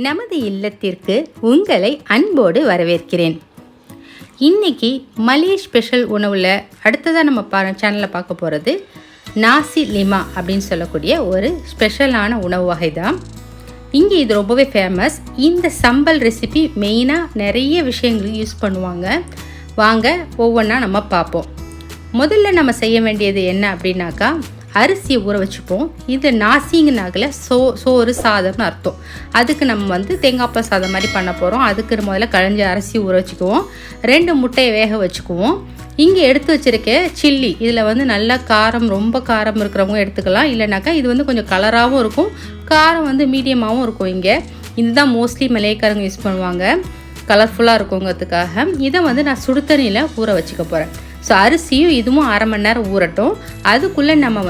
நமது இல்லத்திற்கு உங்களை அன்போடு வரவேற்கிறேன். இன்னைக்கு மலேய ஸ்பெஷல் உணவில் அடுத்ததாக நம்ம சேனலில் பார்க்க போகிறது நாசி லிமா அப்படின்னு சொல்லக்கூடிய ஒரு ஸ்பெஷலான உணவு வகை தான். இங்கே இது ரொம்பவே ஃபேமஸ். இந்த சம்பல் ரெசிபி மெயினாக நிறைய விஷயங்களுக்கு யூஸ் பண்ணுவாங்க. வாங்க ஒவ்வொன்றா நம்ம பார்ப்போம். முதல்ல நம்ம செய்ய வேண்டியது என்ன அப்படின்னாக்கா, அரிசியை ஊற வச்சுப்போம். இது நாசிங்கனாகல சோறு சாதம்னு அர்த்தம். அதுக்கு நம்ம தேங்காய் பால் சாதம் மாதிரி பண்ண போகிறோம். அதுக்கு முதல்ல கழிஞ்ச அரிசி ஊற வச்சுக்குவோம். 2 முட்டையை வேக வச்சுக்குவோம். இங்கே எடுத்து வச்சுருக்க சில்லி, இதில் நல்லா காரம், ரொம்ப காரம் இருக்கிறவங்க எடுத்துக்கலாம். இல்லைனாக்கா இது கொஞ்சம் கலராகவும் இருக்கும், காரம் மீடியமாகவும் இருக்கும். இங்கே இதுதான் மோஸ்ட்லி மலேக்காரங்க யூஸ் பண்ணுவாங்க, கலர்ஃபுல்லாக இருக்குங்கிறதுக்காக. இதை நான் சுடுதண்ணியில் ஊற வச்சுக்க போகிறேன். ஸோ அரிசியும் இதுவும் 1/2 மணி நேரம் ஊறட்டும். அதுக்குள்ளே நம்ம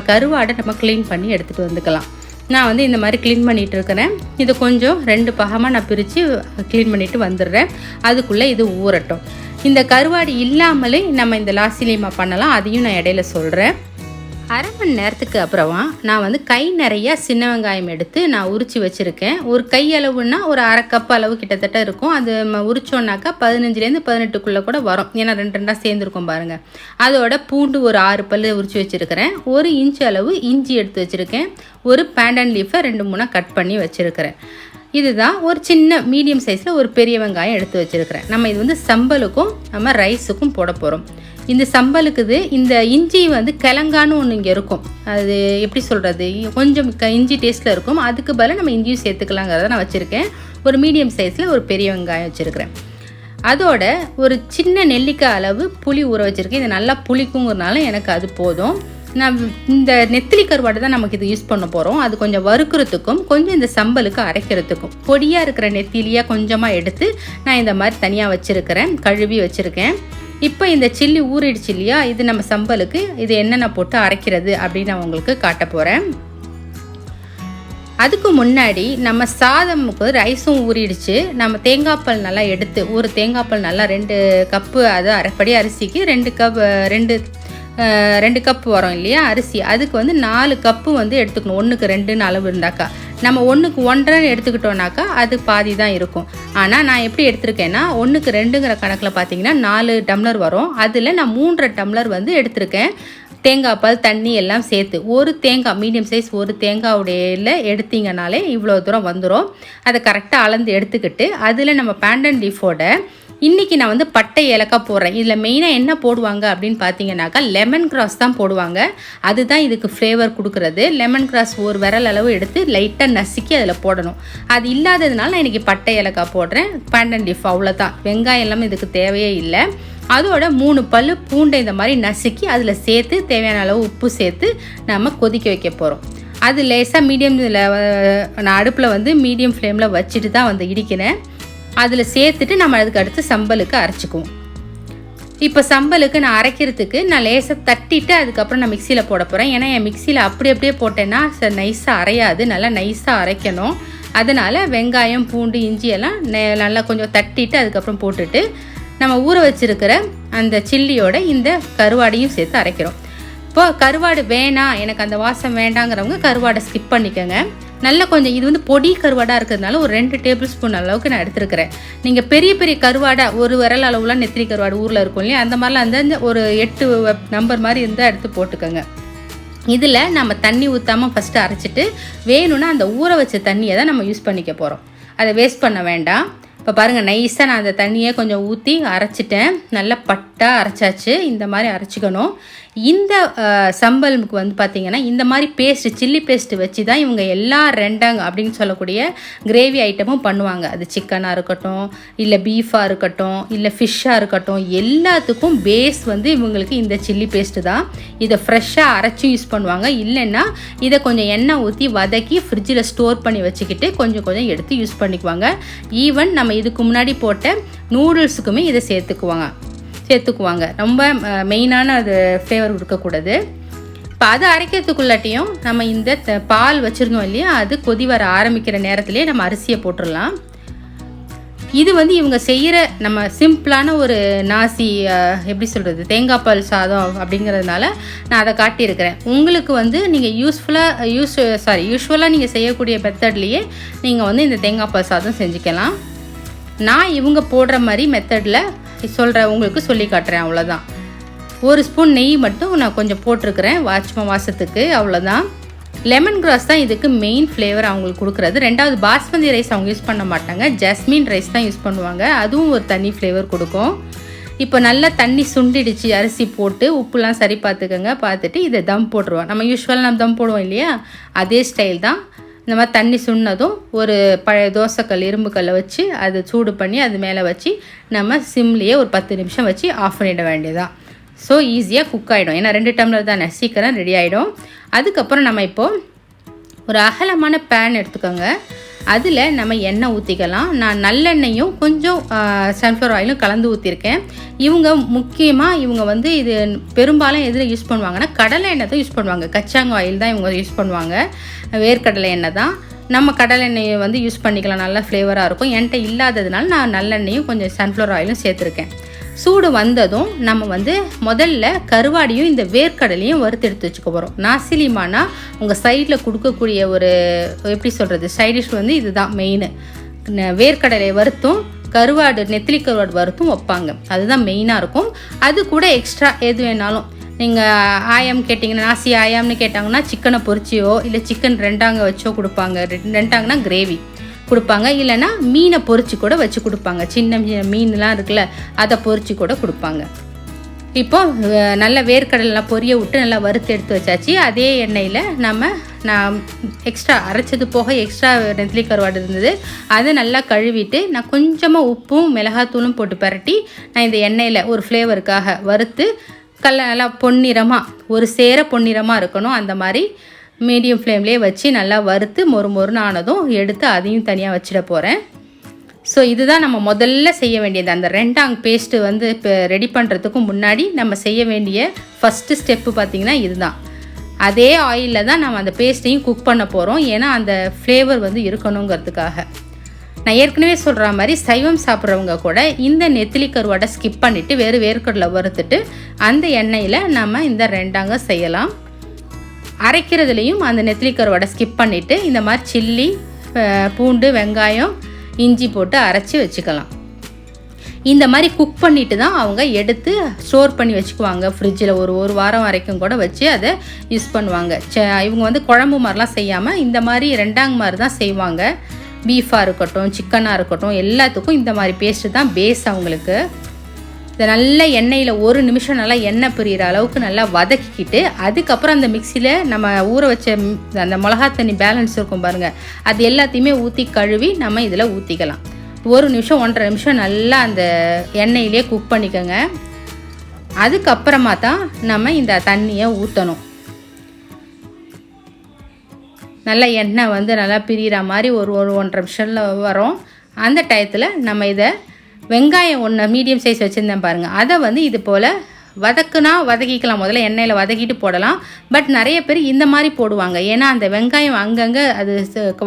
கருவாடை நம்ம க்ளீன் பண்ணி எடுத்துகிட்டு வந்துக்கலாம். நான் இந்த மாதிரி க்ளீன் பண்ணிகிட்டு இருக்கிறேன். இதை கொஞ்சம் 2 பாகமாக நான் பிரித்து க்ளீன் பண்ணிவிட்டு வந்துடுறேன். அதுக்குள்ளே இது ஊறட்டும். இந்த கருவாடு இல்லாமலே நம்ம இந்த லாசி லீமா பண்ணலாம், அதையும் நான் இடையில சொல்கிறேன். 1/2 மணி நேரத்துக்கு அப்புறமா நான் கை நிறையா சின்ன வெங்காயம் எடுத்து நான் உரித்து வச்சுருக்கேன். ஒரு கை அளவுன்னா ஒரு 1/2 கப் அளவு கிட்டத்தட்ட இருக்கும். அது உரிச்சோன்னாக்கா 15லேருந்து 18க்குள்ளே கூட வரும். ஏன்னா 2 சேர்ந்துருக்கும் பாருங்கள். அதோட பூண்டு ஒரு 6 பல் உரித்து வச்சுருக்கிறேன். 1 இன்ச் அளவு இஞ்சி எடுத்து வச்சுருக்கேன். ஒரு பேண்டன் லீஃபை 2-3 கட் பண்ணி வச்சுருக்கிறேன். இதுதான் ஒரு சின்ன மீடியம் சைஸில் ஒரு பெரிய வெங்காயம் எடுத்து வச்சுருக்கிறேன். நம்ம இது சம்பலுக்கும் நம்ம ரைஸுக்கும் போட போகிறோம். இந்த சம்பலுக்கு இந்த இஞ்சி கிழங்கான்னு ஒன்று இங்கே இருக்கும். அது எப்படி சொல்கிறது, கொஞ்சம் இஞ்சி டேஸ்ட்டில் இருக்கும். அதுக்கு பதிலாக நம்ம இஞ்சியும் சேர்த்துக்கலாங்கிறத நான் வச்சுருக்கேன். ஒரு மீடியம் சைஸில் ஒரு பெரிய வெங்காயம் வச்சுருக்கிறேன். அதோட ஒரு சின்ன நெல்லிக்காய் அளவு புளி ஊற வச்சுருக்கேன். இது நல்லா புளிக்குங்கிறதுனால எனக்கு அது போதும். நான் இந்த நெத்திலி கருவாடு தான் நமக்கு இது யூஸ் பண்ண போகிறோம். அது கொஞ்சம் வறுக்கிறதுக்கும் கொஞ்சம் இந்த சம்பலுக்கு அரைக்கிறதுக்கும் பொடியாக இருக்கிற நெத்திலியாக கொஞ்சமாக எடுத்து நான் இந்த மாதிரி தனியாக வச்சுருக்கிறேன், கழுவி வச்சுருக்கேன். இப்போ இந்த சில்லி ஊறிடுச்சு இல்லையா, இது நம்ம சம்பலுக்கு இது என்னென்ன போட்டு அரைக்கிறது அப்படின்னு நான் உங்களுக்கு காட்ட போகிறேன். அதுக்கு முன்னாடி நம்ம சாதமுக்கு ரைஸும் ஊறிடுச்சு. நம்ம தேங்காய் பால் நல்லா எடுத்து, ஒரு தேங்காய் பால் நல்லா 2 கப்பு, அது அரைப்படி அரிசிக்கு 2 கப்பு வரும் இல்லையா அரிசி. அதுக்கு 4 கப்பு எடுத்துக்கணும். 1க்கு 2ன்னு அளவு இருந்தாக்கா, நம்ம 1க்கு 1.5 எடுத்துக்கிட்டோன்னாக்கா அது பாதி தான் இருக்கும். ஆனால் நான் எப்படி எடுத்திருக்கேன்னா, 1க்கு 2ங்கிற கணக்கில் பார்த்தீங்கன்னா 4 டம்ளர் வரும். அதில் நான் 3.5 டம்ளர் எடுத்திருக்கேன். தேங்காய் பால், தண்ணி எல்லாம் சேர்த்து ஒரு தேங்காய், மீடியம் சைஸ் ஒரு தேங்காவுடையில எடுத்தீங்கனாலே இவ்வளோ தூரம் வந்துடும். அதை கரெக்டாக அளந்து எடுத்துக்கிட்டு அதில் நம்ம பேண்டன் லீஃபோட இன்றைக்கி நான் பட்டை ஏலக்காய் போடுறேன். இதில் மெயினாக என்ன போடுவாங்க அப்படின்னு பார்த்தீங்கன்னாக்கா, லெமன் கிராஸ் தான் போடுவாங்க. அதுதான் இதுக்கு ஃப்ளேவர் கொடுக்குறது. லெமன் கிராஸ் ஒரு விரல் அளவு எடுத்து லைட்டாக நசுக்கி அதில் போடணும். அது இல்லாததுனால நான் இன்றைக்கி பட்டை ஏலக்காய் போடுறேன். பேண்டன் லீஃப் அவ்வளோதான். வெங்காயம் எல்லாமே இதுக்கு தேவையே இல்லை. அதோட 3 பல் பூண்டை இந்த மாதிரி நசுக்கி அதில் சேர்த்து தேவையான அளவு உப்பு சேர்த்து நம்ம கொதிக்க வைக்க போகிறோம். அது லேசாக மீடியமில், நான் அடுப்பில் மீடியம் ஃப்ளேமில் வச்சுட்டு தான் இடிக்கிறேன். அதில் சேர்த்துட்டு நம்ம அதுக்கு அடுத்து சம்பலுக்கு அரைச்சிக்குவோம். இப்போ சம்பலுக்கு நான் அரைக்கிறதுக்கு நான் லேசாக தட்டிட்டு அதுக்கப்புறம் நான் மிக்சியில் போட போகிறேன். ஏன்னா என் மிக்சியில் அப்படியே போட்டேன்னா நைஸாக அரையாது, நல்லா நைஸாக அரைக்கணும். அதனால் வெங்காயம், பூண்டு, இஞ்சி எல்லாம் நல்லா கொஞ்சம் தட்டிட்டு அதுக்கப்புறம் போட்டுட்டு நம்ம ஊற வச்சுருக்கிற அந்த சில்லியோட இந்த கருவாடையும் சேர்த்து அரைக்கிறோம். இப்போ கருவாடு வேணாம், எனக்கு அந்த வாசம் வேண்டாங்கிறவங்க கருவாடை ஸ்கிப் பண்ணிக்கோங்க. நல்லா கொஞ்சம் இது பொடி கருவாடாக இருக்கிறதுனால ஒரு 2 டேபிள் ஸ்பூன் அளவுக்கு நான் எடுத்துருக்கிறேன். நீங்கள் பெரிய பெரிய கருவாடை ஒரு விரல் அளவுலாம் நெத்திலி கருவாடு ஊரில் இருக்கும் இல்லையா, அந்த மாதிரிலாம் அந்த ஒரு 8 நம்பர் மாதிரி இருந்தால் எடுத்து போட்டுக்கோங்க. இதில் நம்ம தண்ணி ஊற்றாமல் ஃபஸ்ட்டு அரைச்சிட்டு வேணும்னா அந்த ஊற வச்ச தண்ணியை தான் நம்ம யூஸ் பண்ணிக்க போகிறோம். அதை வேஸ்ட் பண்ண வேண்டாம். இப்போ பாருங்கள், நைஸாக நான் அந்த தண்ணியை கொஞ்சம் ஊற்றி அரைச்சிட்டேன். நல்லா பட்டாக அரைச்சாச்சு. இந்த மாதிரி அரைச்சிக்கணும். இந்த சம்பலுக்கு பார்த்திங்கன்னா இந்த மாதிரி பேஸ்ட்டு, சில்லி பேஸ்ட்டு வச்சு தான் இவங்க எல்லா ரெண்டாங்க அப்படின்னு சொல்லக்கூடிய கிரேவி ஐட்டமும் பண்ணுவாங்க. அது சிக்கனாக இருக்கட்டும், இல்லை பீஃபாக இருக்கட்டும், இல்லை ஃபிஷ்ஷாக இருக்கட்டும், எல்லாத்துக்கும் பேஸ் இவங்களுக்கு இந்த சில்லி பேஸ்ட்டு தான். இதை ஃப்ரெஷ்ஷாக அரைச்சும் யூஸ் பண்ணுவாங்க. இல்லைன்னா இதை கொஞ்சம் எண்ணெய் ஊற்றி வதக்கி ஃப்ரிட்ஜில் ஸ்டோர் பண்ணி வச்சுக்கிட்டு கொஞ்சம் எடுத்து யூஸ் பண்ணிக்குவாங்க. ஈவன் நம்ம இதுக்கு முன்னாடி போட்ட நூடுல்ஸுக்குமே இதை சேர்த்துக்குவாங்க. ரொம்ப மெயினான அது ஃப்ளேவர் இருக்கக்கூடாது. இப்போ அது அரைக்கிறதுக்குள்ளாட்டியும் நம்ம இந்த பால் வச்சுருந்தோம் இல்லையா, அது கொதி வர ஆரம்பிக்கிற நேரத்துலேயே நம்ம அரிசியை போட்டுடலாம். இது வந்து இவங்க செய்கிற நம்ம சிம்பிளான ஒரு நாசி எப்படி சொல்கிறது தேங்காய் பால் சாதம் அப்படிங்கிறதுனால நான் அதை காட்டியிருக்கிறேன். உங்களுக்கு வந்து நீங்கள் யூஸ்வலாக நீங்கள் செய்யக்கூடிய மெத்தட்லேயே நீங்கள் வந்து இந்த தேங்காய் பால் சாதம் செஞ்சுக்கலாம். நான் இவங்க போடுற மாதிரி மெத்தடில் உங்களுக்கு சொல்லி காட்டுறேன், அவ்வளோதான். 1 ஸ்பூன் நெய் மட்டும் நான் கொஞ்சம் போட்டிருக்கிறேன் வாசத்துக்கு, அவ்வளோதான். லெமன் கிராஸ் தான் இதுக்கு மெயின் ஃப்ளேவர் அவங்களுக்கு கொடுக்குறது. 2வது பாஸ்மதி ரைஸ் அவங்க யூஸ் பண்ண மாட்டாங்க, ஜாஸ்மின் ரைஸ் தான் யூஸ் பண்ணுவாங்க. அதுவும் ஒரு தனி ஃப்ளேவர் கொடுக்கும். இப்போ நல்லா தண்ணி சுண்டிடுச்சு, அரிசி போட்டு உப்புலாம் சரி பார்த்துக்கோங்க. பார்த்துட்டு இதை தம் போட்டுருவோம். நம்ம யூஸ்வலாக நம்ம தம் போடுவோம் இல்லையா, அதே ஸ்டைல் தான். இந்த மாதிரி தண்ணி சுண்ணதும் ஒரு பழைய தோசைக்கல் இரும்பு கல்லை வச்சு அதை சூடு பண்ணி அது மேலே வச்சு நம்ம சிம்லேயே ஒரு 10 நிமிஷம் வச்சு ஆஃப் பண்ணிட வேண்டியதான். ஸோ ஈஸியாக குக் ஆகிடும். ஏன்னா 2 டம்ளர் தானே, சீக்கிரம் ரெடி ஆகிடும். அதுக்கப்புறம் நம்ம இப்போது ஒரு அகலமான பேன் எடுத்துக்கோங்க. அதில் நம்ம எண்ணெய் ஊற்றிக்கலாம். நான் நல்லெண்ணெயும் கொஞ்சம் சன்ஃப்ளவர் ஆயிலும் கலந்து ஊற்றிருக்கேன். இவங்க வந்து இது பெரும்பாலும் எதில் யூஸ் பண்ணுவாங்கன்னா கடலை எண்ணெய் தான் யூஸ் பண்ணுவாங்க. கச்சாங்க ஆயில் தான் இவங்க யூஸ் பண்ணுவாங்க, வேர்க்கடலை எண்ணெய் தான். நம்ம கடலை எண்ணெயை வந்து யூஸ் பண்ணிக்கலாம், நல்லா ஃப்ளேவராக இருக்கும். என்கிட்ட இல்லாததுனால நான் நல்லெண்ணெயும் கொஞ்சம் சன்ஃப்ளவர் ஆயிலும் சேர்த்துருக்கேன். சூடு வந்ததும் நம்ம வந்து முதல்ல கருவாடியும் இந்த வேர்க்கடலையும் வறுத்து எடுத்து வச்சுக்க போகிறோம். நாசிலிமானா உங்கள் சைடில் கொடுக்கக்கூடிய ஒரு எப்படி சொல்கிறது சைடிஷ் வந்து இதுதான் மெயின். வேர்க்கடலை வறுத்தும் நெத்திலி கருவாடு வறுத்தும் வைப்பாங்க, அதுதான் மெயினாக இருக்கும். அது கூட எக்ஸ்ட்ரா எது வேணாலும் நீங்கள் ஆயம் கேட்டிங்கன்னா, நாசி ஆயம்னு கேட்டாங்கன்னா சிக்கனை பொரிச்சியோ இல்லை சிக்கன் 2 வச்சோ கொடுப்பாங்க. 2னா கிரேவி கொடுப்பாங்க, இல்லைன்னா மீனை பொரிச்சு கூட வச்சு கொடுப்பாங்க. சின்ன மீன்லாம் இருக்குல்ல, அதை பொரிச்சு கூட கொடுப்பாங்க. இப்போ நல்ல வேர்க்கடலாம் பொரிய விட்டு நல்லா வறுத்து எடுத்து வச்சாச்சு. அதே எண்ணெயில் நான் எக்ஸ்ட்ரா அரைச்சது போக எக்ஸ்ட்ரா நெத்திலி கருவாடு இருந்தது, அதை நல்லா கழுவிட்டு நான் கொஞ்சமாக உப்பும் மிளகாத்தூளும் போட்டு பரட்டி நான் இந்த எண்ணெயில் ஒரு ஃப்ளேவருக்காக வறுத்து நல்லா பொன்னிறமாக ஒரு சேர பொன்னிறமாக இருக்கணும். அந்த மாதிரி மீடியம் ஃப்ளேம்லேயே வச்சு நல்லா வறுத்து மொறுன்னு ஆனதும் எடுத்து அதையும் தனியாக வச்சிட போகிறேன். ஸோ இதுதான் நம்ம முதல்ல செய்ய வேண்டியது. அந்த 2 பேஸ்ட்டு வந்து இப்போ ரெடி பண்ணுறதுக்கு முன்னாடி நம்ம செய்ய வேண்டிய ஃபஸ்ட்டு ஸ்டெப்பு பார்த்திங்கன்னா இதுதான். அதே ஆயிலில் தான் நம்ம அந்த பேஸ்ட்டையும் குக் பண்ண போகிறோம். ஏன்னா அந்த ஃப்ளேவர் வந்து இருக்கணுங்கிறதுக்காக. நான் ஏற்கனவே சொல்கிற மாதிரி சைவம் சாப்பிட்றவங்க கூட இந்த நெத்திலி கருவாடை ஸ்கிப் பண்ணிவிட்டு வேர்க்கடலை வறுத்துட்டு அந்த எண்ணெயில் நம்ம இந்த 2 செய்யலாம். அரைக்கிறதுலையும் அந்த நெத்திலி கருவாடை ஸ்கிப் பண்ணிவிட்டு இந்த மாதிரி சில்லி, பூண்டு, வெங்காயம், இஞ்சி போட்டு அரைச்சி வச்சுக்கலாம். இந்த மாதிரி குக் பண்ணிவிட்டு தான் அவங்க எடுத்து ஸ்டோர் பண்ணி வச்சுக்குவாங்க ஃப்ரிட்ஜில். ஒரு வாரம் வரைக்கும் கூட வச்சு அதை யூஸ் பண்ணுவாங்க. இவங்க வந்து குழம்பு மாதிரிலாம் செய்யாமல் இந்த மாதிரி 2 மாதிரி தான் செய்வாங்க. பீஃபாக இருக்கட்டும், சிக்கனாக இருக்கட்டும், எல்லாத்துக்கும் இந்த மாதிரி பேஸ்ட்டு தான் பேஸ் அவங்களுக்கு. இதை நல்ல எண்ணெயில் 1 நிமிஷம் நல்லா எண்ணெய் பிரிகிற அளவுக்கு நல்லா வதக்கிக்கிட்டு அதுக்கப்புறம் அந்த மிக்சியில் நம்ம ஊற வச்ச அந்த மிளகா தண்ணி பேலன்ஸ் இருக்கும் பாருங்கள், அது எல்லாத்தையுமே ஊற்றி கழுவி நம்ம இதில் ஊற்றிக்கலாம். 1 நிமிஷம் 1.5 நிமிஷம் நல்லா அந்த எண்ணெயிலே குக் பண்ணிக்கோங்க. அதுக்கப்புறமா தான் நம்ம இந்த தண்ணியை ஊற்றணும். நல்லா எண்ணெய் வந்து நல்லா பிரிகிற மாதிரி ஒரு 1.5 நிமிஷத்தில் வரும். அந்த டயத்தில் நம்ம இதை வெங்காயம் 1 மீடியம் சைஸ் வச்சுருந்தேன் பாருங்கள், அதை வந்து இது போல் வதக்கிக்கலாம். முதல்ல எண்ணெயில் வதக்கிட்டு போடலாம். பட் நிறைய பேர் இந்த மாதிரி போடுவாங்க. ஏன்னா அந்த வெங்காயம் அங்கங்கே அது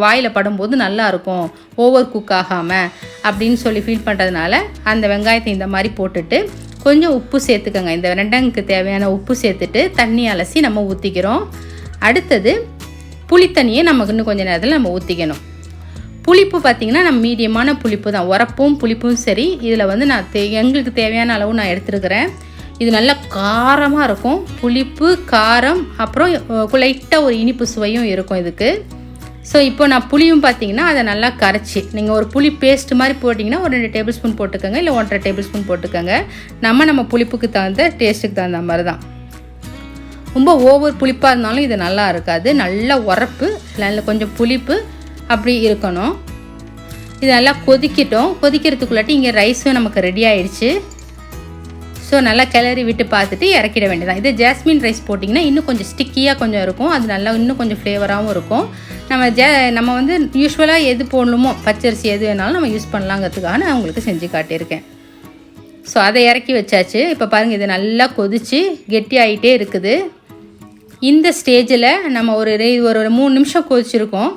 வாயில் படும்போது நல்லாயிருக்கும், ஓவர் குக் ஆகாமல் அப்படின்னு சொல்லி ஃபீல் பண்ணுறதுனால அந்த வெங்காயத்தை இந்த மாதிரி போட்டுட்டு கொஞ்சம் உப்பு சேர்த்துக்கோங்க. இந்த 2 தேவையான உப்பு சேர்த்துட்டு தண்ணி அலசி நம்ம ஊற்றிக்கிறோம். அடுத்தது புளித்தண்ணியை நமக்கு இன்னும் கொஞ்சம் நேரத்தில் நம்ம ஊற்றிக்கணும். புளிப்பு பார்த்திங்கன்னா நம்ம மீடியமான புளிப்பு தான், உரப்பும் புளிப்பும் சரி. இதில் வந்து நான் எங்களுக்கு தேவையான அளவு நான் எடுத்துருக்கிறேன். இது நல்லா காரமாக இருக்கும், புளிப்பு காரம், அப்புறம் லைட்டாக ஒரு இனிப்பு சுவையும் இருக்கும் இதுக்கு. ஸோ இப்போ நான் புளியும் பார்த்திங்கன்னா அதை நல்லா கரைச்சி, நீங்கள் ஒரு புளி பேஸ்ட் மாதிரி போட்டிங்கன்னா ஒரு 2 டேபிள் ஸ்பூன் போட்டுக்கோங்க, இல்லை 1.5 டேபிள் ஸ்பூன் போட்டுக்கோங்க. நம்ம புளிப்புக்கு தகுந்த டேஸ்ட்டுக்கு தகுந்த மாதிரி தான். ரொம்ப ஓவர் புளிப்பாக இருந்தாலும் இது நல்லா இருக்காது. நல்லா உரப்பு, நல்ல கொஞ்சம் புளிப்பு அப்படி இருக்கணும். இது நல்லா கொதிக்கிறதுக்குள்ளாட்டி இங்கே ரைஸும் நமக்கு ரெடி ஆயிடுச்சு. ஸோ நல்லா கிளறி விட்டு பார்த்துட்டு இறக்கிட வேண்டியதான். இது ஜாஸ்மின் ரைஸ் போட்டிங்கன்னா இன்னும் கொஞ்சம் ஸ்டிக்கியாக கொஞ்சம் இருக்கும், அது நல்லா இன்னும் கொஞ்சம் ஃப்ளேவராகவும் இருக்கும். நம்ம வந்து யூஸ்வலாக எது போடணுமோ பச்சரிசி எது வேணாலும் நம்ம யூஸ் பண்ணலாங்கிறதுக்காக நான் உங்களுக்கு செஞ்சு காட்டியிருக்கேன். ஸோ அதை இறக்கி வச்சாச்சு. இப்போ பாருங்கள், இது நல்லா கொதித்து கெட்டி ஆகிட்டே இருக்குது. இந்த ஸ்டேஜில் நம்ம ஒரு 3 நிமிஷம் கொதிச்சிருக்கோம்.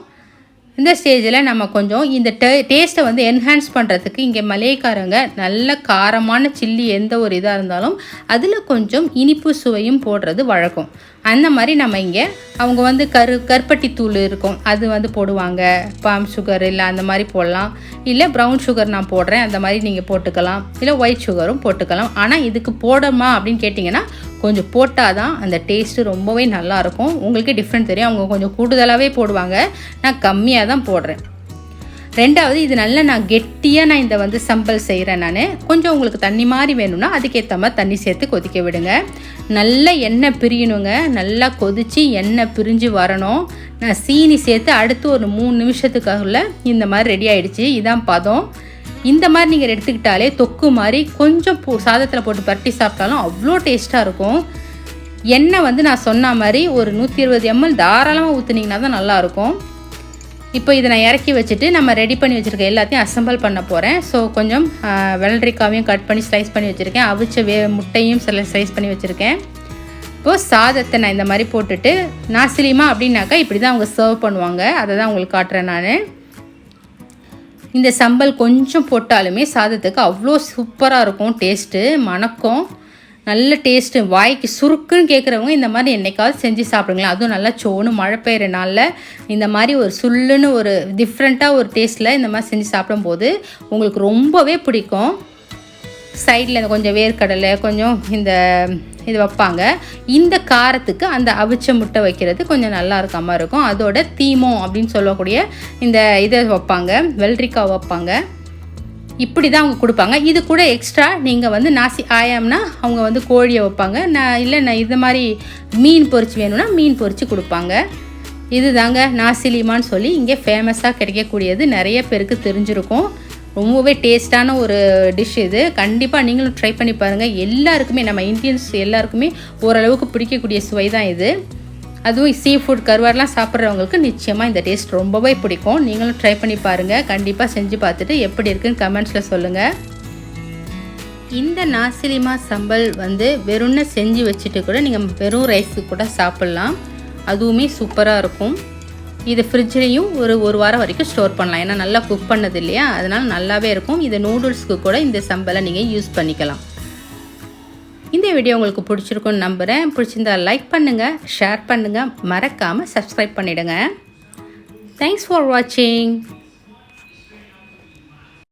இந்த ஸ்டேஜில் நம்ம கொஞ்சம் இந்த டேஸ்ட்டை வந்து என்ஹான்ஸ் பண்ணுறதுக்கு இங்கே மலேக்காரங்க நல்ல காரமான சில்லி எந்த ஒரு இதாக இருந்தாலும் அதில் கொஞ்சம் இனிப்பு சுவையும் போடுறது வழக்கம். அந்த மாதிரி நம்ம இங்கே அவங்க வந்து கருப்பட்டி தூள் இருக்கும், அது வந்து போடுவாங்க. பாம் சுகர் இல்லை அந்த மாதிரி போடலாம், இல்லை ப்ரௌன் சுகர் நான் போடுறேன் அந்த மாதிரி நீங்கள் போட்டுக்கலாம், இல்லை ஒயிட் சுகரும் போட்டுக்கலாம். ஆனால் இதுக்கு போடுமா அப்படின்னு கேட்டிங்கன்னா கொஞ்சம் போட்டால் தான் அந்த டேஸ்ட்டு ரொம்பவே நல்லாயிருக்கும். உங்களுக்கே டிஃப்ரெண்ட் தெரியும். அவங்க கொஞ்சம் கூடுதலாகவே போடுவாங்க, நான் கம்மியாக தான் போடுறேன். ரெண்டாவது, இது நல்லா நான் கெட்டியாக நான் இந்த வந்து சம்பல் செய்கிறேன். நான் கொஞ்சம் உங்களுக்கு தண்ணி மாதிரி வேணும்னா அதுக்கேற்ற மாதிரி தண்ணி சேர்த்து கொதிக்க விடுங்க. நல்லா எண்ணெய் பிரியணுங்க, நல்லா கொதித்து எண்ணெய் பிரிஞ்சு வரணும். நான் சீனி சேர்த்து அடுத்து ஒரு 3 நிமிஷத்துக்குள்ள இந்த மாதிரி ரெடி ஆகிடுச்சு. இதான் பதம். இந்த மாதிரி நீங்கள் எடுத்துக்கிட்டாலே தொக்கு மாதிரி கொஞ்சம் சாதத்தில் போட்டு பரட்டி சாப்பிட்டாலும் அவ்வளோ டேஸ்ட்டாக இருக்கும். எண்ணெய் வந்து நான் சொன்ன மாதிரி ஒரு 120 ml தாராளமாக ஊற்றுனீங்கன்னா தான் நல்லாயிருக்கும். இப்போ இதை நான் இறக்கி வச்சுட்டு நம்ம ரெடி பண்ணி வச்சுருக்க எல்லாத்தையும் அசம்பிள் பண்ண போகிறேன். ஸோ கொஞ்சம் வெள்ளரிக்காவையும் கட் பண்ணி ஸ்லைஸ் பண்ணி வச்சுருக்கேன், அவிச்ச முட்டையும் ஸ்லைஸ் பண்ணி வச்சுருக்கேன். இப்போது சாதத்தை நான் இந்த மாதிரி போட்டுட்டு, நாசிலிமா அப்படின்னாக்கா இப்படி தான் அவங்க சர்வ் பண்ணுவாங்க, அதை தான் உங்களுக்கு காட்டுறேன் நான். இந்த சம்பல் கொஞ்சம் போட்டாலுமே சாதத்துக்கு அவ்வளோ சூப்பராக இருக்கும், டேஸ்ட்டு மணக்கும், நல்ல டேஸ்ட்டு, வாய்க்கு சுருக்குன்னு கேட்குறவங்க இந்த மாதிரி என்னைக்காவது செஞ்சு சாப்பிடுங்களேன். அதுவும் நல்லா சோன்னு மழை பெய்கிற நாளில் இந்த மாதிரி ஒரு சுல்லுன்னு ஒரு டிஃப்ரெண்ட்டாக ஒரு டேஸ்ட்டில் இந்த மாதிரி செஞ்சு சாப்பிடும்போது உங்களுக்கு ரொம்பவே பிடிக்கும். சைடில் கொஞ்சம் வேர்க்கடலை கொஞ்சம் இந்த இது வைப்பாங்க. இந்த காரத்துக்கு அந்த அவிச்ச முட்டை வைக்கிறது கொஞ்சம் நல்லா இருக்காமல் இருக்கும். அதோட தீமோ அப்படின்னு சொல்லக்கூடிய இந்த இதை வைப்பாங்க, வெள்ளரிக்காய் வைப்பாங்க. இப்படி தான் அவங்க கொடுப்பாங்க. இது கூட எக்ஸ்ட்ரா நீங்கள் வந்து நாசி ஆயாம்னா அவங்க வந்து கோழியை வைப்பாங்க, நான் இது மாதிரி மீன் பொரிச்சு வேணும்னா மீன் பொரிச்சு கொடுப்பாங்க. இது தாங்க நாசிலிமான்னு சொல்லி இங்கே ஃபேமஸாக கிடைக்கக்கூடியது. நிறைய பேருக்கு தெரிஞ்சிருக்கும். ரொம்பவே டேஸ்ட்டான ஒரு டிஷ் இது. கண்டிப்பாக நீங்களும் ட்ரை பண்ணி பாருங்கள். எல்லாருக்குமே, நம்ம இந்தியன்ஸ் எல்லாருக்குமே ஓரளவுக்கு பிடிக்கக்கூடிய சுவை தான் இது. அதுவும் சீ ஃபுட் கருவாடெலாம் சாப்பிட்றவங்களுக்கு நிச்சயமாக இந்த டேஸ்ட் ரொம்பவே பிடிக்கும். நீங்களும் ட்ரை பண்ணி பாருங்கள். கண்டிப்பாக செஞ்சு பார்த்துட்டு எப்படி இருக்குன்னு கமெண்ட்ஸில் சொல்லுங்கள். இந்த நாசிலிமா சம்பல் வந்து வெறும்னு செஞ்சு வச்சுட்டு கூட நீங்கள் வெறும் ரைஸுக்கு கூட சாப்பிட்லாம், அதுவுமே சூப்பராக இருக்கும். இது ஃப்ரிட்ஜ்லேயும் ஒரு வாரம் வரைக்கும் ஸ்டோர் பண்ணலாம், ஏன்னா நல்லா குக் பண்ணது இல்லையா, அதனால் நல்லாவே இருக்கும். இது நூடுல்ஸ்க்கு கூட இந்த சம்பலை நீங்கள் யூஸ் பண்ணிக்கலாம். இந்த வீடியோ உங்களுக்கு பிடிச்சிருக்குன்னு நம்புகிறேன். பிடிச்சிருந்தா லைக் பண்ணுங்கள், ஷேர் பண்ணுங்கள், மறக்காமல் சப்ஸ்கிரைப் பண்ணிவிடுங்க. தேங்க்ஸ் ஃபார் வாட்சிங்.